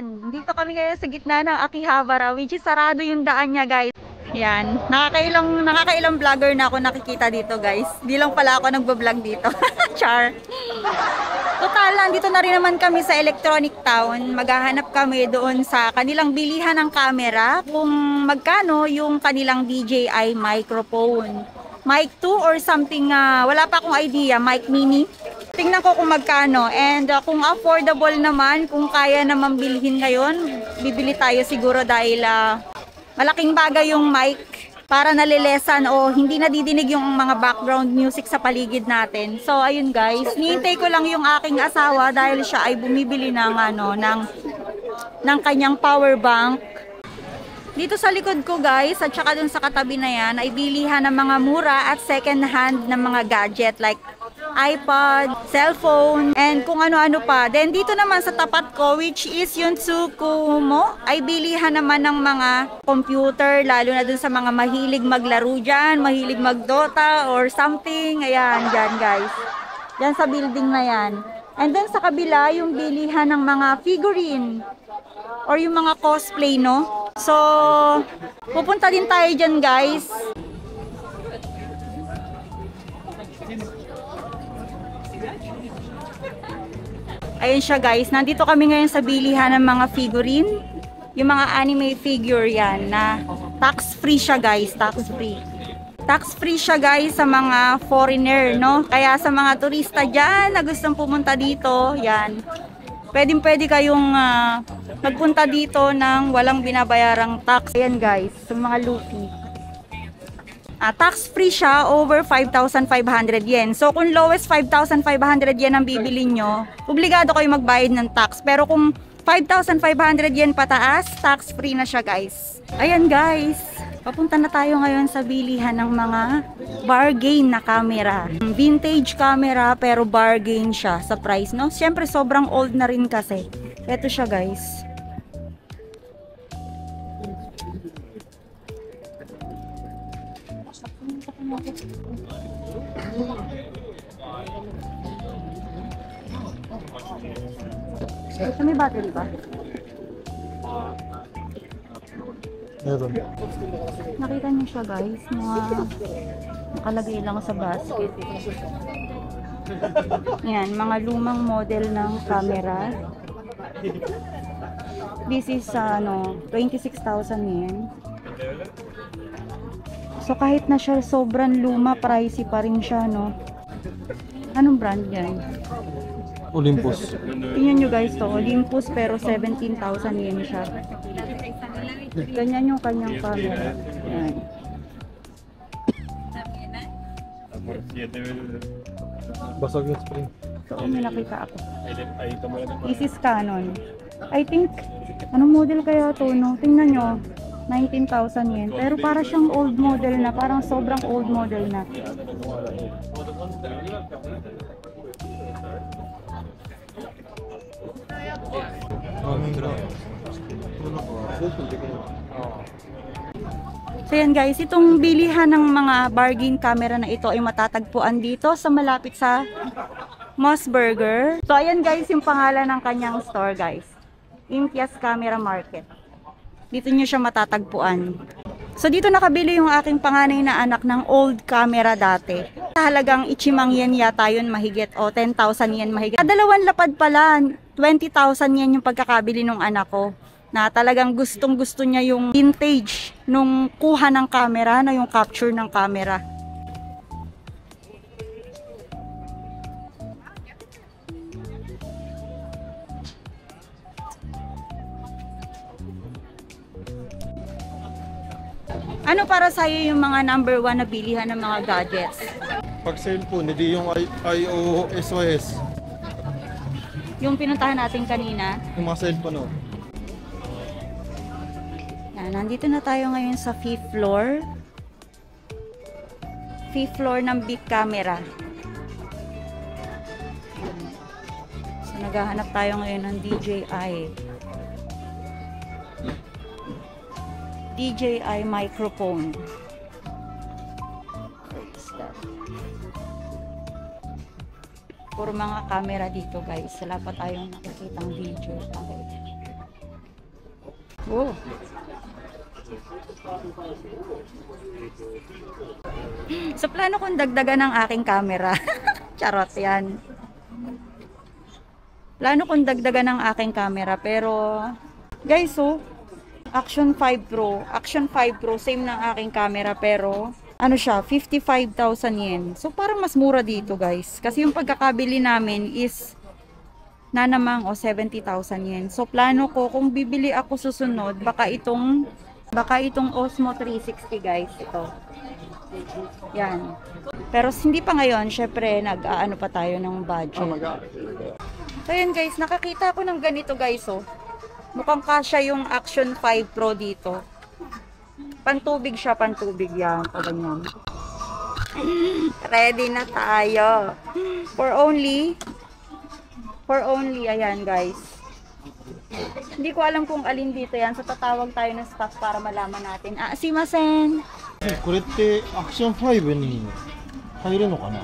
Yan. Dito kami ngayon sa gitna ng Akihabara, which is sarado yung daan niya, guys. Yan. Nakakailang vlogger na ako nakikita dito, guys. Di lang pala ako nagbablog dito. Char. Total, nandito na rin naman kami sa Electronic Town. Maghahanap kami doon sa kanilang bilihan ng camera kung magkano yung kanilang DJI microphone. Mic 2 or something, wala pa akong idea, mic mini. Tingnan ko kung magkano, and kung affordable naman, kung kaya naman bilhin ngayon, bibili tayo siguro dahil malaking bagay yung mic para nalilesan o hindi nadidinig yung mga background music sa paligid natin. So ayun guys, nihintay ko lang yung aking asawa dahil siya ay bumibili ng ng kanyang power bank. Dito sa likod ko guys, at saka dun sa katabi na yan, ay bilihan ng mga mura at second hand ng mga gadget like iPod, cellphone, and kung ano-ano pa. Then dito naman sa tapat ko, which is yung Tsukumo, ay bilihan naman ng mga computer, lalo na dun sa mga mahilig maglaro dyan, mahilig magdota or something. Ayan, dyan guys. Dyan sa building na yan. And then sa kabila, yung bilihan ng mga figurine or yung mga cosplay, no? So, pupunta din tayo dyan guys. Ayun siya guys, nandito kami ngayon sa bilihan ng mga figurine. Yung mga anime figure yan na tax free siya guys, tax free. Tax free siya guys sa mga foreigner, no? Kaya sa mga turista dyan na gustong pumunta dito, yan. Pwede kayong magpunta dito ng walang binabayarang tax. Ayan guys, sa mga Luffy. Tax free siya over 5,500 yen. So kung lowest 5,500 yen ang bibili nyo, obligado kayo magbayad ng tax. Pero kung 5,500 yen pataas, tax free na siya guys. Ayan guys, papunta na tayo ngayon sa bilihan ng mga bargain na camera. Vintage camera pero bargain siya sa price, no? Siyempre sobrang old na rin kasi. Ito siya guys. Ito may battery ba? Meron. Nakita niyo siya guys, mga nakalagay lang sa basket. Yan, mga lumang model ng camera. This is 26,000 yen. So kahit na siya sobrang luma, pricey pa rin siya, no? Anong brand yan? Olympus. Tingnan nyo guys to, Olympus pero 17,000 yen siya. Ganyan yung kanyang camera. Yan. Basag yung spring. So may nakita ako. This is Canon. I think, anong model kaya to, no? Tingnan nyo. 19,000 yen. Pero para siyang old model na. Parang sobrang old model na. So yan guys, itong bilihan ng mga bargain camera na ito ay matatagpuan dito sa malapit sa Moss Burger. So ayan guys, yung pangalan ng kanyang store guys. Impias Camera Market. Dito nyo siya matatagpuan. So dito nakabili yung aking panganay na anak ng old camera dati. Halagang ichimang yen yata yun mahigit o 10,000 yen mahigit. Dalawang lapad pala, 20,000 yen yung pagkakabili ng anak ko. Na talagang gustong gusto niya yung vintage nung kuha ng camera, na yung capture ng camera. Ano para sa'yo yung mga number 1 na bilihan ng mga gadgets? Pag cellphone, hindi yung iOS. Yung pinuntahan natin kanina. Yung mga cellphone, oh. Yan, nandito na tayo ngayon sa 5th floor. 5th floor ng Big Camera. So naghahanap tayo ngayon ng DJI microphone. Puro mga camera dito guys. Wala pa tayong nakikitang video. Okay. Oh. So, plano kong dagdagan ng aking camera. Charot yan. Plano kong dagdagan ng aking camera, pero guys, oh, Action 5 Pro. Action 5 Pro, same ng aking camera, pero ano siya, 55,000 yen. So, parang mas mura dito, guys. Kasi yung pagkakabili namin is na namang 70,000 yen. So, plano ko, kung bibili ako susunod, baka itong Osmo 360, guys. Ito. Yan. Pero hindi pa ngayon, syempre, nag-aano pa tayo ng budget. So, yun, guys. Nakakita ko ng ganito, guys, oh. Mukhang kasya yung Action 5 Pro dito. Pantubig siya, pantubig yan. Ganyan. Ready na tayo. For only, ayan guys. Hindi ko alam kung alin dito yan. So tatawag tayo ng staff para malaman natin. Ah, simasen. これってアクション5に入るのかな？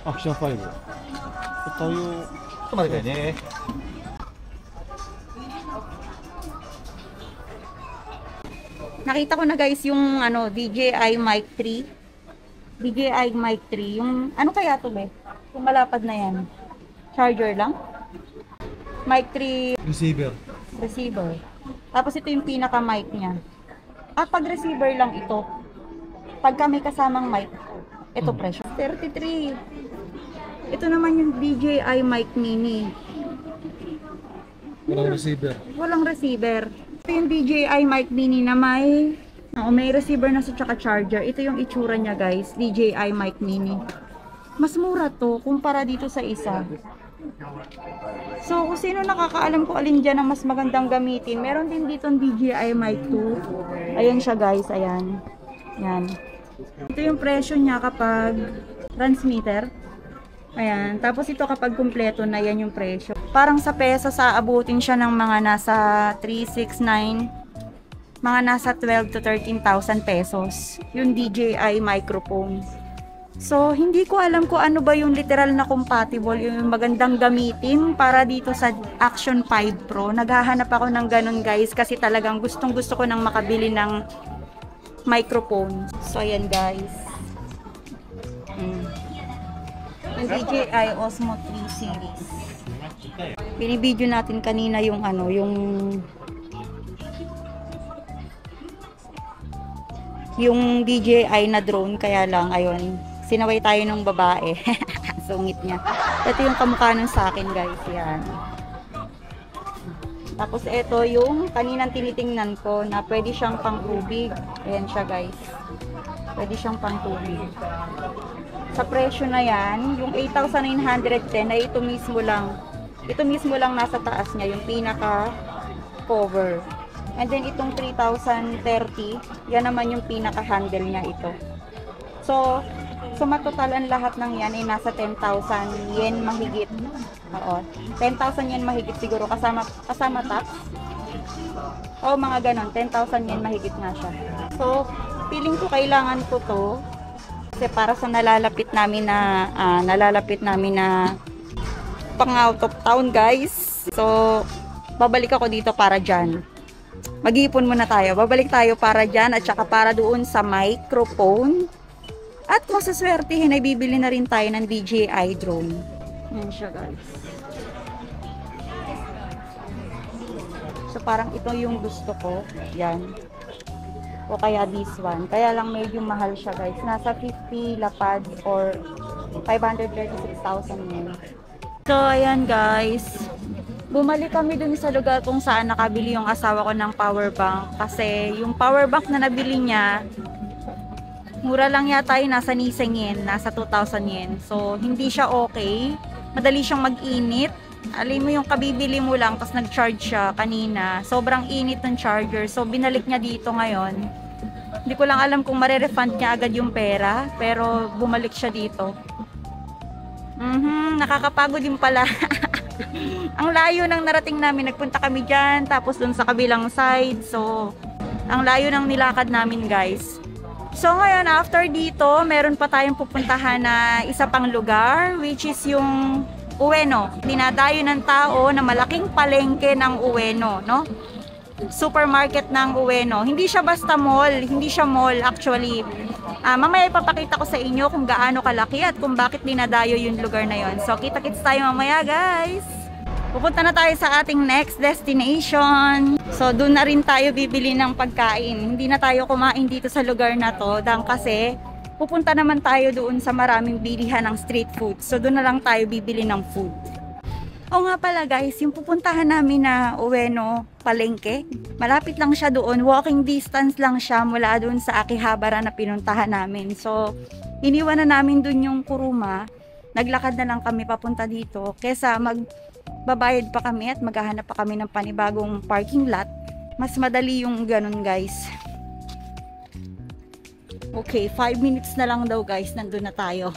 アクション5。対応。ちょっと待ってくださいね。Nakita ko na guys yung ano DJI Mic 3. DJI Mic 3. Yung ano kaya to be? Yung malapad na yan. Charger lang. Mic 3 receiver. Tapos ito yung pinaka mic niya. At pag receiver lang ito. Pagka may kasamang mic, ito presyo. 33. Ito naman yung DJI Mic Mini. Walang receiver. Walang receiver. Ito yung DJI Mic Mini na may receiver na sa tsaka charger. Ito yung itsura niya guys, DJI Mic Mini. Mas mura to kumpara dito sa isa. So kung sino nakakaalam ko alin dyan ang mas magandang gamitin, meron din dito ang DJI Mic 2. Ayan siya guys, ayan. Yan. Ito yung presyo niya kapag transmitter. Ayan, tapos ito kapag kumpleto na yan yung presyo. Parang sa peso sa abutin siya ng mga nasa 369, mga nasa 12 to 13,000 pesos. Yung DJI microphone. So, hindi ko alam kung ano ba yung literal na compatible, yung magandang gamitin para dito sa Action 5 Pro. Naghahanap ako ng ganun guys kasi talagang gustong gusto ko nang makabili ng microphone. So, ayan guys. Yung DJI Osmo 3 series. Binibideo natin kanina yung ano, yung DJI na drone, kaya lang ayun, sinaway tayo ng babae. Sungit niya. Ito yung kamukha nun sa akin guys, yan. Tapos ito yung kaninang tinitingnan ko na pwede siyang pang tubig. Ayan siya guys. Pwede siyang pang tubig. Sa presyo na yan, yung 8,910 ay ito mismo lang nasa taas niya, yung pinaka cover. And then itong 3,030, yan naman yung pinaka handle niya ito. So matotalan lahat ng yan ay nasa 10,000 yen mahigit. Oo, 10,000 yen mahigit siguro kasama tax. O mga ganon, 10,000 yen mahigit nga siya. So feeling ko kailangan ko to kasi para sa nalalapit namin na pang out of town guys. So babalik ako dito para dyan. Mag-iipon muna tayo. Babalik tayo para dyan at saka para doon sa microphone. At masaswertihin ay bibili na rin tayo ng DJI drone. Yan siya guys. So parang ito yung gusto ko. Yan. O kaya this one. Kaya lang medyo mahal siya guys. Nasa 50 lapad or 536,000 yen. So ayan guys. Bumalik kami dun sa lugar kung saan nakabili yung asawa ko ng power bank. Kasi yung power bank na nabili niya, mura lang yata yun, nasa Nissan yen, nasa 2,000 yen. So hindi siya okay. Madali siyang mag-init. Alam mo yung kabibili mo lang, tapos nag-charge siya kanina. Sobrang init ng charger. So binalik niya dito ngayon. Hindi ko lang alam kung marerefund niya agad yung pera. Pero bumalik siya dito. Nakakapagod din pala. Ang layo ng narating namin. Nagpunta kami dyan. Tapos dun sa kabilang side. So, ang layo ng nilakad namin guys. So ngayon, after dito, meron pa tayong pupuntahan na isa pang lugar. Which is yung Ueno. Dinadayo ng tao na malaking palengke ng Ueno, no? supermarket ng Ueno. Hindi siya basta mall, hindi siya mall actually. Mamaya ipapakita ko sa inyo kung gaano kalaki at kung bakit dinadayo yung lugar na yon. So kita-kits tayo mamaya guys. Pupunta na tayo sa ating next destination. So doon na rin tayo bibili ng pagkain. Hindi na tayo kumain dito sa lugar na to dahil kasi pupunta naman tayo doon sa maraming bilihan ng street food. So doon na lang tayo bibili ng food. O nga pala guys, yung pupuntahan namin na Ueno Palengke, malapit lang siya doon, walking distance lang siya mula doon sa Akihabara na pinuntahan namin. So, iniwan na namin doon yung kuruma, naglakad na lang kami papunta dito, kesa magbabayad pa kami at maghahanap pa kami ng panibagong parking lot. Mas madali yung ganun guys. Okay, 5 minutes na lang daw guys, nandun na tayo.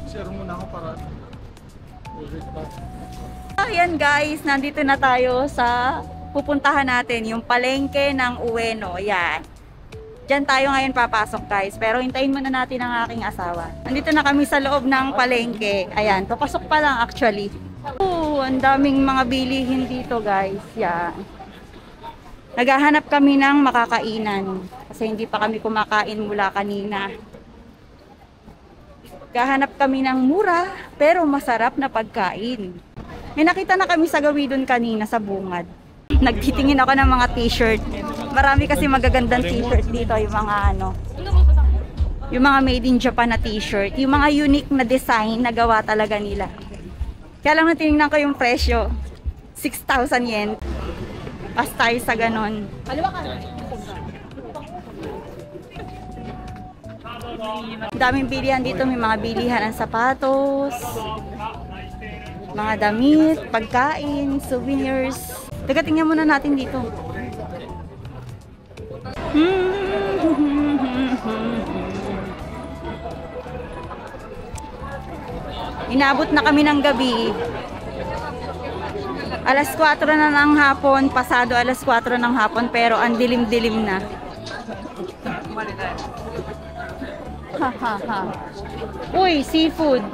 Share muna ako para Ayan guys, nandito na tayo sa pupuntahan natin, yung palengke ng Ueno. Ayan. Diyan tayo ngayon papasok guys, pero hintayin muna natin ang aking asawa. Nandito na kami sa loob ng palengke. Ayan, papasok pa lang actually. Ang daming mga bilihin dito guys. Yan. Naghahanap kami ng makakainan kasi hindi pa kami kumakain mula kanina. Gahanap kami ng mura pero masarap na pagkain. May nakita na kami sa Gawidon kanina sa bungad. Nagtitingin ako ng mga t-shirt. Marami kasi magagandang t-shirt dito, yung mga yung mga made in Japan na t-shirt, yung mga unique na design na gawa talaga nila. Kaya lang natinignan ko yung presyo. 6,000 yen. Pas tayo sa ganon. Daming bilihan dito, may mga bilihan ng sapatos, mga damit, pagkain, souvenirs. Tingnan muna natin dito. Inabot na kami ng gabi. Alas 4 na ng hapon, pasado alas 4 ng hapon, pero ang dilim-dilim na. Hahaha. Uy, seafood.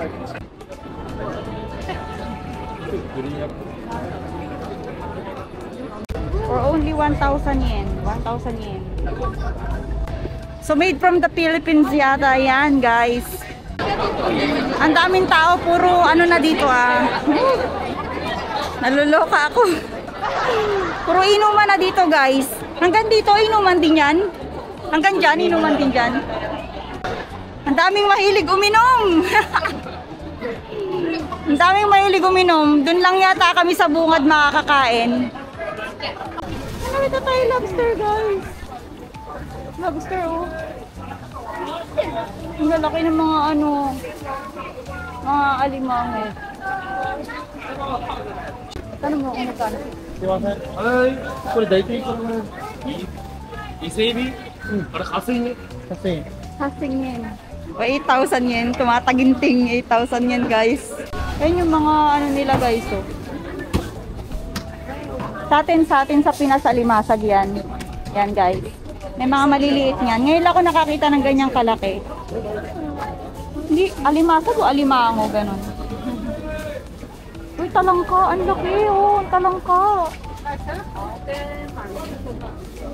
For only 1,000 yen. 1,000 yen. So made from the Philippines yata yan, guys. Ang daming tao, puro ano na dito Naluloka ako. Puro inuman na dito, guys. Hanggang dito, inuman din yan. Hanggang dyan, inuman din dyan. Ang daming mahilig uminom. Ang daming mahilig uminom. Doon lang yata kami sa bungad makakakain. Nakita tayo lobster, guys. Lobster, oh. Ang lalaki ng mga mga alimango. Tanong mo kung magkano. Ay,これ大体この伊勢海老、あれ8,000円。8,000円。Hasing yen. O 8,000 yen. Tumataginting 8,000 yen, guys. Ayun yung mga nila, guys. Oh. Sa atin sa Pinas, alimasag yan. Yan, guys. May mga maliliit niyan. Ngayon ako nakakita ng ganyang kalaki. Hindi, alimasag o alimango, ganun. Uy, talangka. Ang laki, oh. Talangka.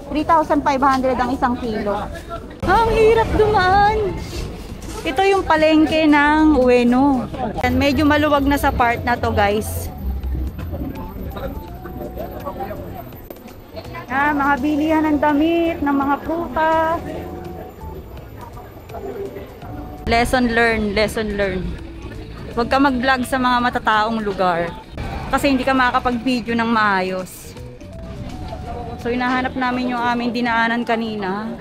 3,500 ang isang kilo. Ang hirap dumaan. Ito yung palengke ng Ueno. Medyo maluwag na sa part na to, guys. Mga bilihan ng damit, ng mga prutas. Lesson learned, lesson learned. Huwag ka mag-vlog sa mga matataong lugar. Kasi hindi ka makakapag-video ng maayos. So, hinahanap namin yung aming dinaanan kanina.